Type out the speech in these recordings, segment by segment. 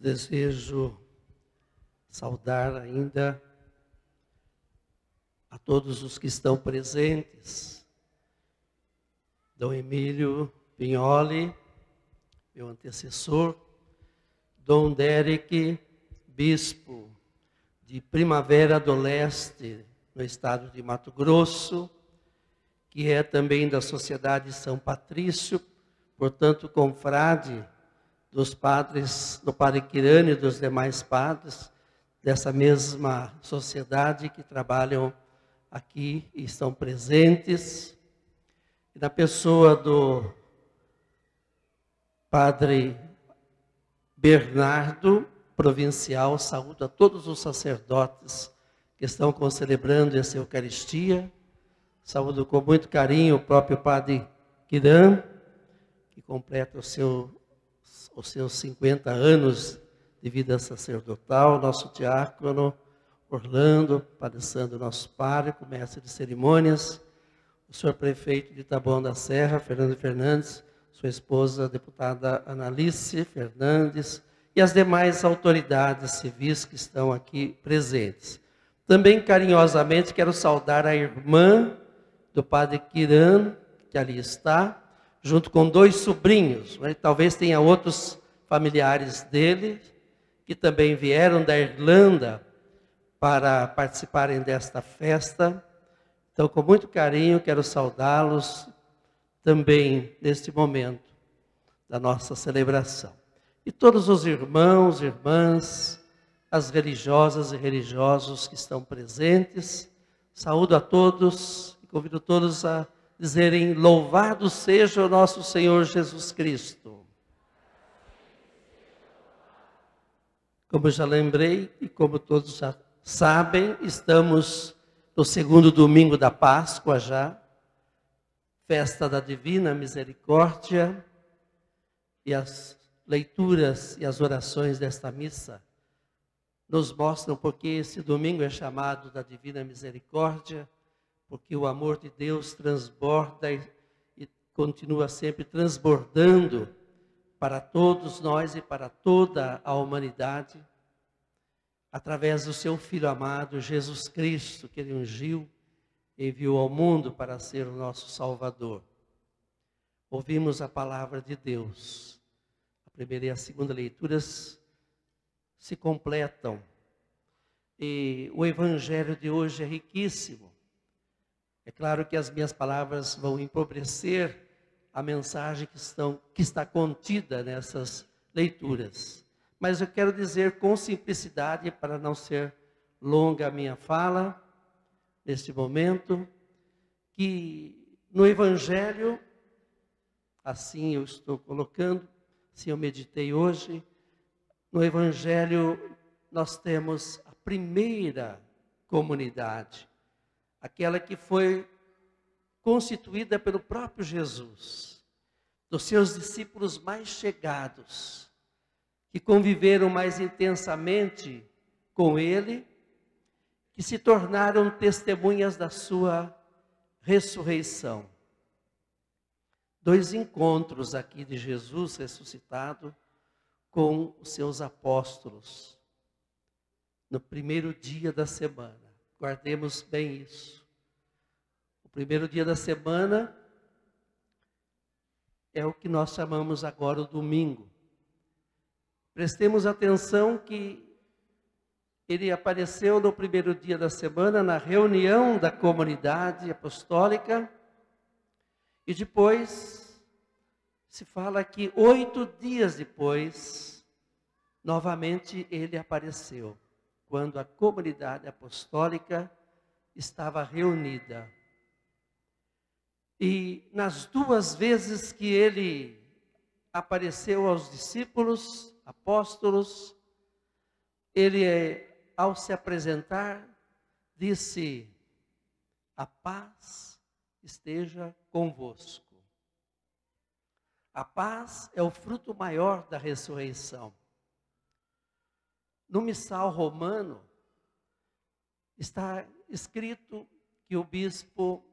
Desejo saudar ainda a todos os que estão presentes. Dom Emílio Pignoli, meu antecessor, Dom Derek, bispo de Primavera do Leste, no estado de Mato Grosso, que é também da Sociedade São Patrício, portanto, confrade dos padres, do Padre Quirani e dos demais padres dessa mesma sociedade que trabalham aqui e estão presentes. E na pessoa do Padre Bernardo, provincial, saúdo a todos os sacerdotes que estão celebrando essa Eucaristia. Saúdo com muito carinho o próprio Padre Quirani, que completa os seus 50 anos de vida sacerdotal, nosso diácono Orlando, Padre Sandro, nosso pároco, mestre de cerimônias, o senhor prefeito de Taboão da Serra, Fernando Fernandes, sua esposa, a deputada Analice Fernandes, e as demais autoridades civis que estão aqui presentes. Também carinhosamente quero saudar a irmã do Padre Quirani, que ali está, junto com 2 sobrinhos, né? Talvez tenha outros familiares dele, que também vieram da Irlanda para participarem desta festa. Então, com muito carinho, quero saudá-los também neste momento da nossa celebração. E todos os irmãos, irmãs, as religiosas e religiosos que estão presentes, saúdo a todos e convido todos a dizerem: louvado seja o nosso Senhor Jesus Cristo. Como já lembrei e como todos já sabem, estamos no 2º domingo da Páscoa já, festa da Divina Misericórdia, e as leituras e as orações desta missa nos mostram porque esse domingo é chamado da Divina Misericórdia, porque o amor de Deus transborda e continua sempre transbordando para todos nós e para toda a humanidade, através do seu Filho amado, Jesus Cristo, que Ele ungiu e enviou ao mundo para ser o nosso Salvador. Ouvimos a palavra de Deus. A primeira e a segunda leituras se completam. E o Evangelho de hoje é riquíssimo. É claro que as minhas palavras vão empobrecer a mensagem que está contida nessas leituras. Mas eu quero dizer com simplicidade, para não ser longa a minha fala, neste momento, que no Evangelho, assim eu estou colocando, assim eu meditei hoje, no Evangelho nós temos a primeira comunidade, aquela que foi constituída pelo próprio Jesus, dos seus discípulos mais chegados, que conviveram mais intensamente com Ele, que se tornaram testemunhas da sua ressurreição. 2 encontros aqui de Jesus ressuscitado com os seus apóstolos, no primeiro dia da semana. Guardemos bem isso. O primeiro dia da semana é o que nós chamamos agora o domingo. Prestemos atenção que ele apareceu no primeiro dia da semana, na reunião da comunidade apostólica, e depois se fala que 8 dias depois, novamente ele apareceu, quando a comunidade apostólica estava reunida. E nas 2 vezes que ele apareceu aos discípulos, apóstolos, ele, ao se apresentar, disse: a paz esteja convosco. A paz é o fruto maior da ressurreição. No missal romano, está escrito que o bispo,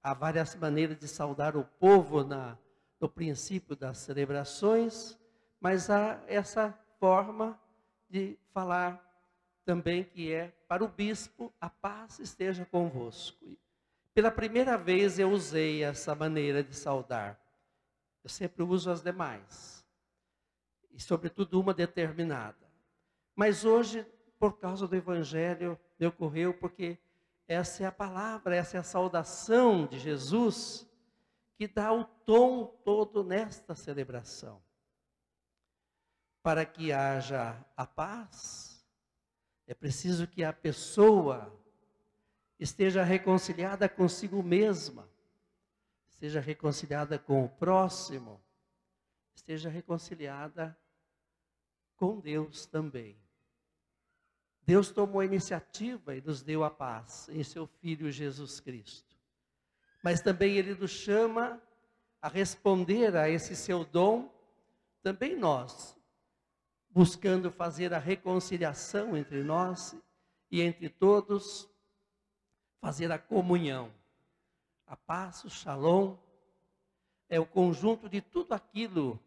há várias maneiras de saudar o povo no princípio das celebrações, mas há essa forma de falar também, que é para o bispo: a paz esteja convosco. Pela primeira vez eu usei essa maneira de saudar. Eu sempre uso as demais, e sobretudo uma determinada. Mas hoje, por causa do Evangelho, me ocorreu, porque essa é a palavra, essa é a saudação de Jesus, que dá o tom todo nesta celebração. Para que haja a paz, é preciso que a pessoa esteja reconciliada consigo mesma, esteja reconciliada com o próximo, esteja reconciliada com Deus também. Deus tomou a iniciativa e nos deu a paz em seu Filho Jesus Cristo. Mas também Ele nos chama a responder a esse seu dom, também nós, buscando fazer a reconciliação entre nós e entre todos, fazer a comunhão. A paz, o shalom, é o conjunto de tudo aquilo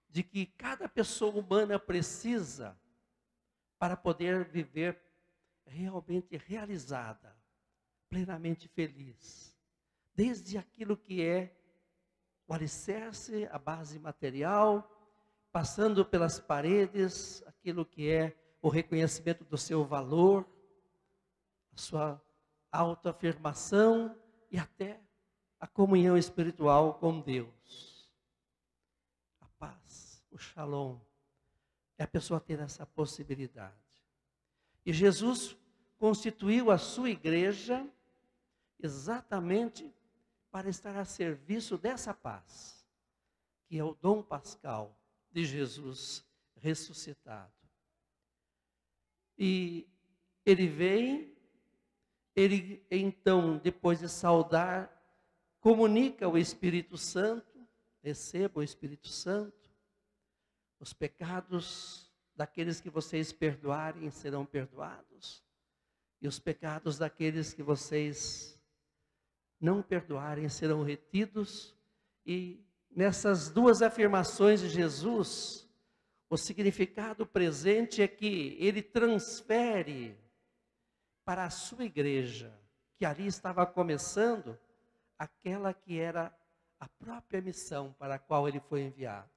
de que cada pessoa humana precisa para poder viver realmente realizada, plenamente feliz. Desde aquilo que é o alicerce, a base material, passando pelas paredes, aquilo que é o reconhecimento do seu valor, a sua autoafirmação e até a comunhão espiritual com Deus. A paz, o shalom, é a pessoa ter essa possibilidade. E Jesus constituiu a sua igreja exatamente para estar a serviço dessa paz, que é o dom pascal de Jesus ressuscitado. E ele vem, ele então, depois de saudar, comunica o Espírito Santo: receba o Espírito Santo, os pecados daqueles que vocês perdoarem serão perdoados, e os pecados daqueles que vocês não perdoarem serão retidos. E nessas duas afirmações de Jesus, o significado presente é que ele transfere para a sua igreja, que ali estava começando, aquela que era a própria missão para a qual ele foi enviado.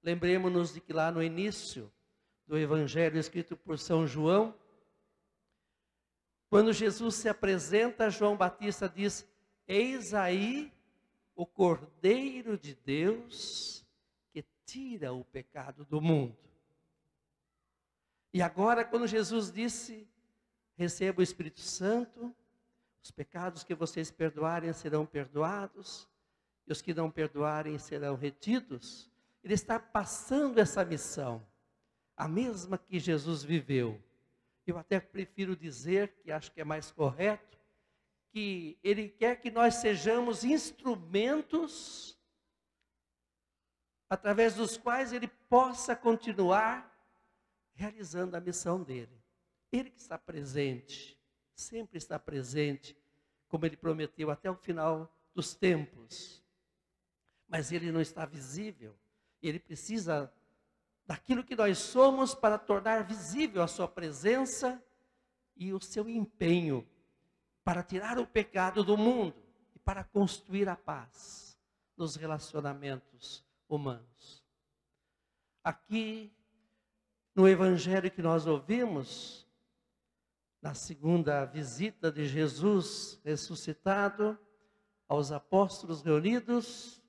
Lembremos-nos de que lá no início do Evangelho escrito por São João, quando Jesus se apresenta, João Batista diz: eis aí o Cordeiro de Deus que tira o pecado do mundo. E agora, quando Jesus disse: receba o Espírito Santo, os pecados que vocês perdoarem serão perdoados, e os que não perdoarem serão retidos, ele está passando essa missão, a mesma que Jesus viveu. Eu até prefiro dizer, que acho que é mais correto, que ele quer que nós sejamos instrumentos através dos quais ele possa continuar realizando a missão dele. Ele que está presente, sempre está presente, como ele prometeu até o final dos tempos. Mas ele não está visível, ele precisa daquilo que nós somos para tornar visível a sua presença e o seu empenho para tirar o pecado do mundo e para construir a paz nos relacionamentos humanos. Aqui, no Evangelho que nós ouvimos, na segunda visita de Jesus ressuscitado aos apóstolos reunidos,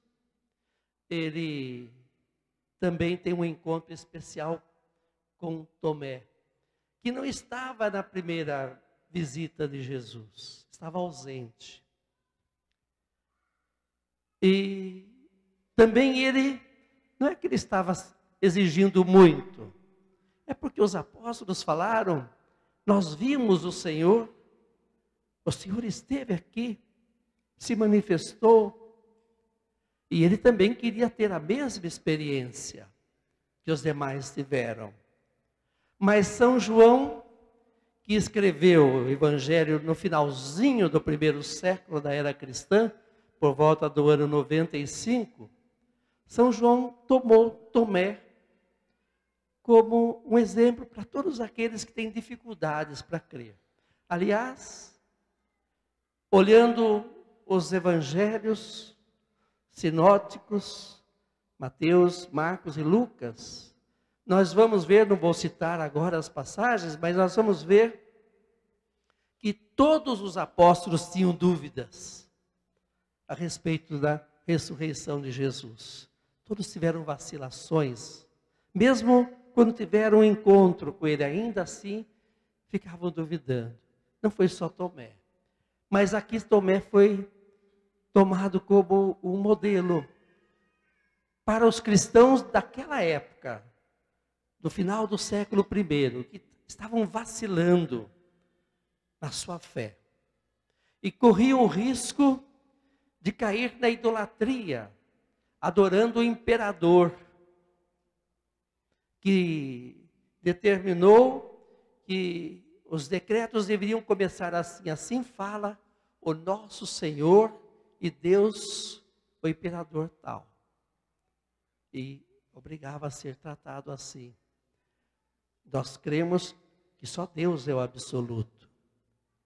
ele também tem um encontro especial com Tomé, que não estava na primeira visita de Jesus, estava ausente. E também ele, não é que ele estava exigindo muito, é porque os apóstolos falaram: nós vimos o Senhor esteve aqui, se manifestou, e ele também queria ter a mesma experiência que os demais tiveram. Mas São João, que escreveu o Evangelho no finalzinho do primeiro século da era cristã, por volta do ano 95, São João tomou Tomé como um exemplo para todos aqueles que têm dificuldades para crer. Aliás, olhando os evangelhos sinóticos, Mateus, Marcos e Lucas, nós vamos ver, não vou citar agora as passagens, mas nós vamos ver que todos os apóstolos tinham dúvidas a respeito da ressurreição de Jesus. Todos tiveram vacilações, mesmo quando tiveram um encontro com ele, ainda assim ficavam duvidando. Não foi só Tomé, mas aqui Tomé foi tomado como um modelo para os cristãos daquela época, do final do século I, que estavam vacilando na sua fé e corriam o risco de cair na idolatria, adorando o imperador, que determinou que os decretos deveriam começar assim: assim fala o nosso Senhor e Deus, o imperador tal. E obrigava a ser tratado assim. Nós cremos que só Deus é o absoluto.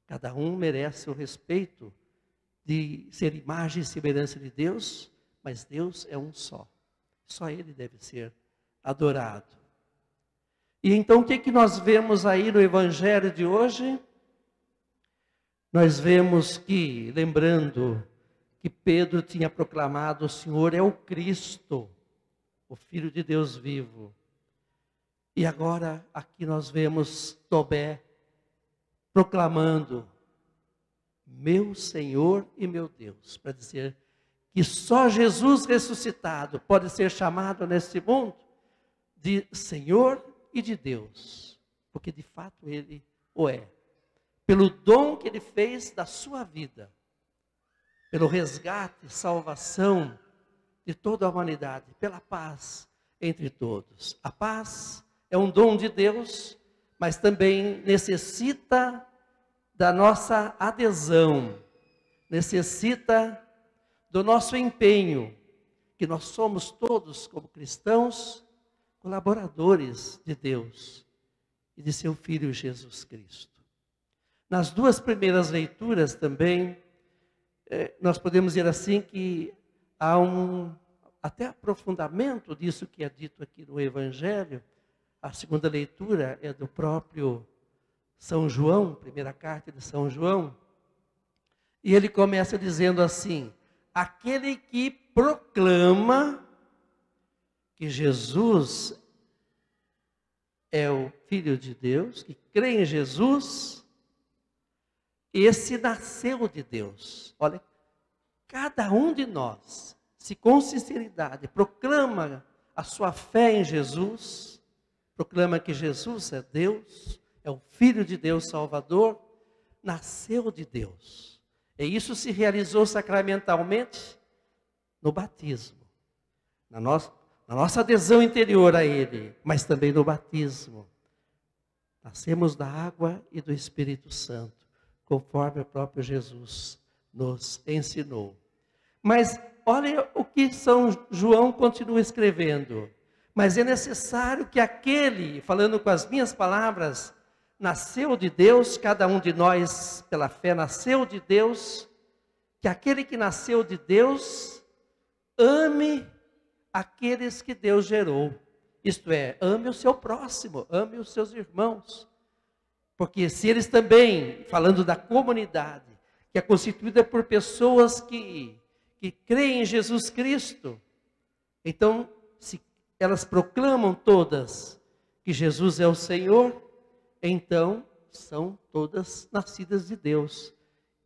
Cada um merece o respeito de ser imagem e semelhança de Deus, mas Deus é um só. Só Ele deve ser adorado. E então o que nós vemos aí no Evangelho de hoje? Nós vemos que, lembrando que Pedro tinha proclamado: o Senhor é o Cristo, o Filho de Deus vivo. E agora aqui nós vemos Tomé proclamando: meu Senhor e meu Deus, para dizer que só Jesus ressuscitado pode ser chamado nesse mundo de Senhor e de Deus, porque de fato Ele o é, pelo dom que Ele fez da sua vida, pelo resgate, salvação de toda a humanidade, pela paz entre todos. A paz é um dom de Deus, mas também necessita da nossa adesão, necessita do nosso empenho, que nós somos todos, como cristãos, colaboradores de Deus e de seu Filho Jesus Cristo. Nas duas primeiras leituras também, nós podemos dizer assim que há até aprofundamento disso que é dito aqui no Evangelho. A segunda leitura é do próprio São João, primeira carta de São João, e ele começa dizendo assim: aquele que proclama que Jesus é o Filho de Deus, que crê em Jesus, esse nasceu de Deus. Olha, cada um de nós, se com sinceridade proclama a sua fé em Jesus, proclama que Jesus é Deus, é o Filho de Deus Salvador, nasceu de Deus. E isso se realizou sacramentalmente no batismo, na nossa adesão interior a Ele, mas também no batismo. Nascemos da água e do Espírito Santo, conforme o próprio Jesus nos ensinou. Mas olha o que São João continua escrevendo. Mas é necessário que aquele, falando com as minhas palavras, nasceu de Deus, cada um de nós pela fé nasceu de Deus, que aquele que nasceu de Deus ame aqueles que Deus gerou. Isto é, ame o seu próximo, ame os seus irmãos. Porque se eles também, falando da comunidade, que é constituída por pessoas que creem em Jesus Cristo, então, se elas proclamam todas que Jesus é o Senhor, então são todas nascidas de Deus.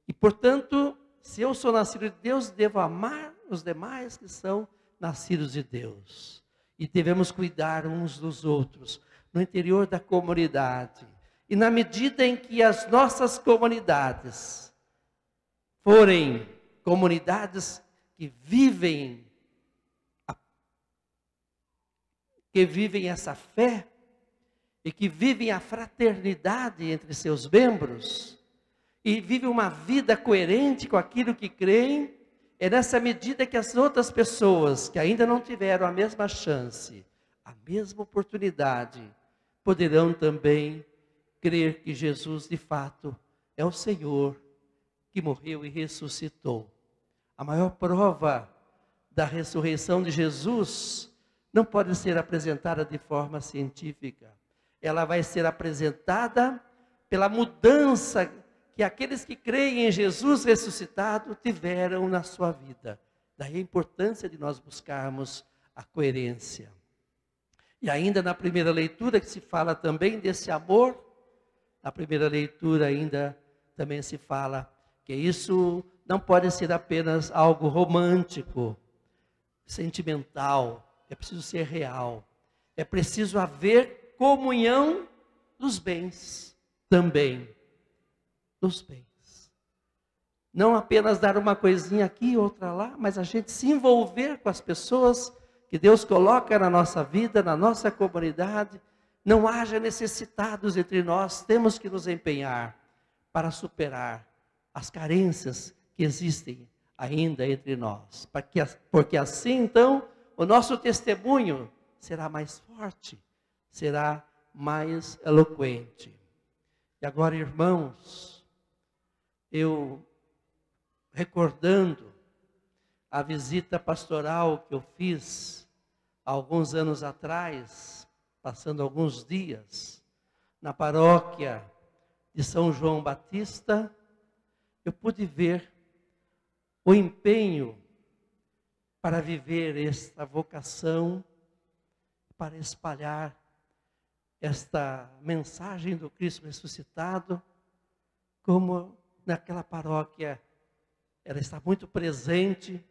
E, portanto, se eu sou nascido de Deus, devo amar os demais que são nascidos de Deus. E devemos cuidar uns dos outros, no interior da comunidade. E na medida em que as nossas comunidades forem comunidades que vivem essa fé, e que vivem a fraternidade entre seus membros, e vivem uma vida coerente com aquilo que creem, é nessa medida que as outras pessoas que ainda não tiveram a mesma chance, a mesma oportunidade, poderão também crer que Jesus, de fato, é o Senhor que morreu e ressuscitou. A maior prova da ressurreição de Jesus não pode ser apresentada de forma científica. Ela vai ser apresentada pela mudança que aqueles que creem em Jesus ressuscitado tiveram na sua vida. Daí a importância de nós buscarmos a coerência. E ainda na primeira leitura, que se fala também desse amor, na primeira leitura ainda também se fala que isso não pode ser apenas algo romântico, sentimental, é preciso ser real. É preciso haver comunhão dos bens também. Dos bens. Não apenas dar uma coisinha aqui, outra lá, mas a gente se envolver com as pessoas que Deus coloca na nossa vida, na nossa comunidade. Não haja necessitados entre nós, temos que nos empenhar para superar as carências que existem ainda entre nós. Porque assim, então, o nosso testemunho será mais forte, será mais eloquente. E agora, irmãos, eu recordando a visita pastoral que eu fiz há alguns anos atrás, passando alguns dias na paróquia de São João Batista, eu pude ver o empenho para viver esta vocação, para espalhar esta mensagem do Cristo ressuscitado, como naquela paróquia ela está muito presente,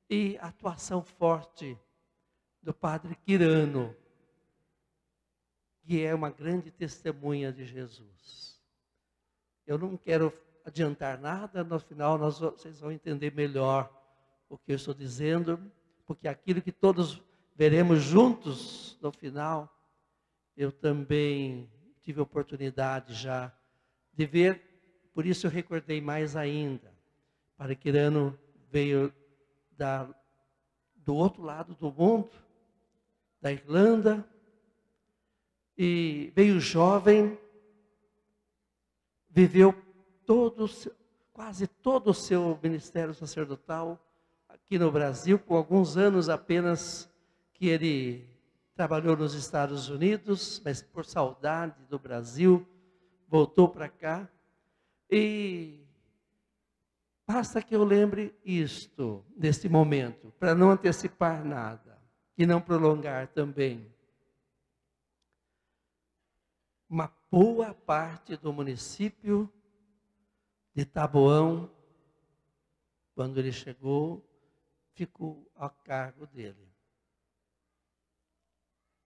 e a atuação forte do padre Quirano, que é uma grande testemunha de Jesus. Eu não quero adiantar nada, no final vocês vão entender melhor o que eu estou dizendo, porque aquilo que todos veremos juntos no final, eu também tive a oportunidade já de ver, por isso eu recordei mais ainda. Padre Quirano veio do outro lado do mundo, da Irlanda, e veio jovem, viveu quase todo o seu ministério sacerdotal aqui no Brasil, com alguns anos apenas que ele trabalhou nos Estados Unidos, mas por saudade do Brasil, voltou para cá. E basta que eu lembre isto, neste momento, para não antecipar nada, e não prolongar também. Uma boa parte do município de Taboão, quando ele chegou, ficou a cargo dele.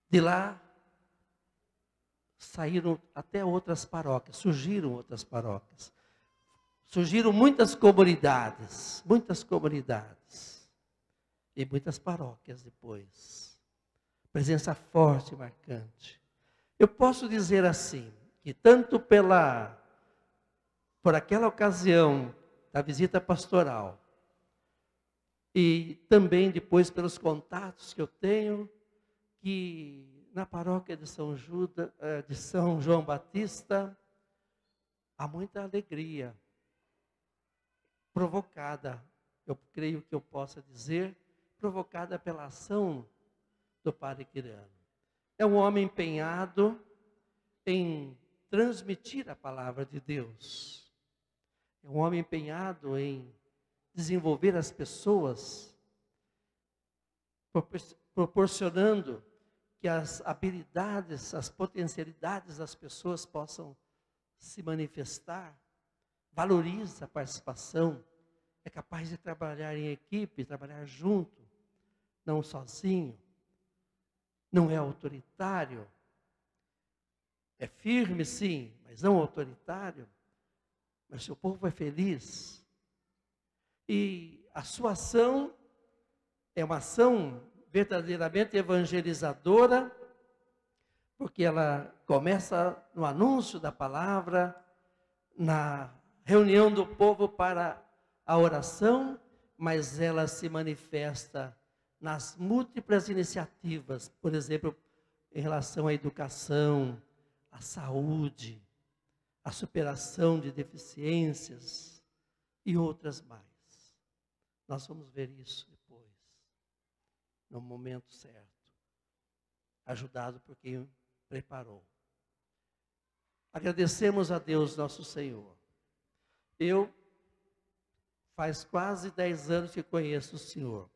De lá, saíram até outras paróquias, surgiram outras paróquias. Surgiram muitas comunidades, e muitas paróquias depois. Presença forte e marcante. Eu posso dizer assim, que tanto por aquela ocasião da visita pastoral, e também depois pelos contatos que eu tenho, que na paróquia de São João Batista, há muita alegria provocada, eu creio que eu possa dizer, provocada pela ação do padre Quirano. É um homem empenhado em transmitir a palavra de Deus. É um homem empenhado em desenvolver as pessoas, proporcionando que as habilidades, as potencialidades das pessoas possam se manifestar. Valoriza a participação, é capaz de trabalhar em equipe, trabalhar junto, não sozinho. Não é autoritário, é firme sim, mas não autoritário. Mas seu povo é feliz. E a sua ação é uma ação verdadeiramente evangelizadora, porque ela começa no anúncio da palavra, na reunião do povo para a oração, mas ela se manifesta nas múltiplas iniciativas, por exemplo, em relação à educação, à saúde, à superação de deficiências e outras mais. Nós vamos ver isso depois, no momento certo, ajudado por quem preparou. Agradecemos a Deus nosso Senhor. Eu faz quase 10 anos que conheço o Senhor.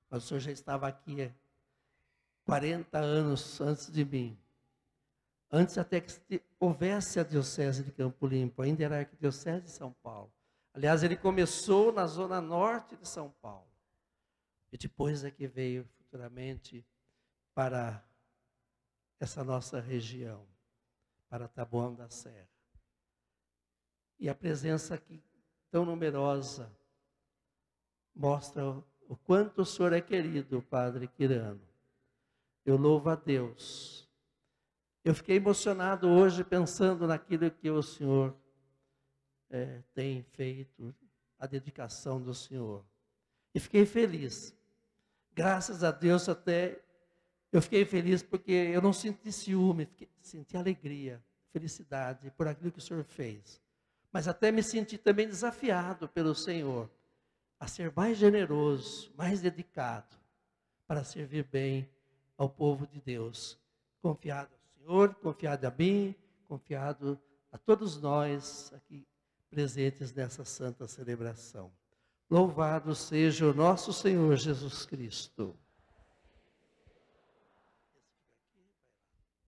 Mas o Senhor já estava aqui 40 anos antes de mim. Antes até que houvesse a Diocese de Campo Limpo, ainda era a Arquidiocese de São Paulo. Aliás, ele começou na zona norte de São Paulo. E depois é que veio futuramente para essa nossa região, para Taboão da Serra. E a presença aqui tão numerosa mostra o quanto o Senhor é querido, Padre Quirano. Eu louvo a Deus. Eu fiquei emocionado hoje pensando naquilo que o Senhor tem feito, a dedicação do Senhor. E fiquei feliz. Graças a Deus até eu fiquei feliz porque eu não senti ciúme, senti alegria, felicidade por aquilo que o Senhor fez. Mas até me senti também desafiado pelo Senhor a ser mais generoso, mais dedicado, para servir bem ao povo de Deus. Confiado ao Senhor, confiado a mim, confiado a todos nós aqui presentes nessa santa celebração. Louvado seja o nosso Senhor Jesus Cristo.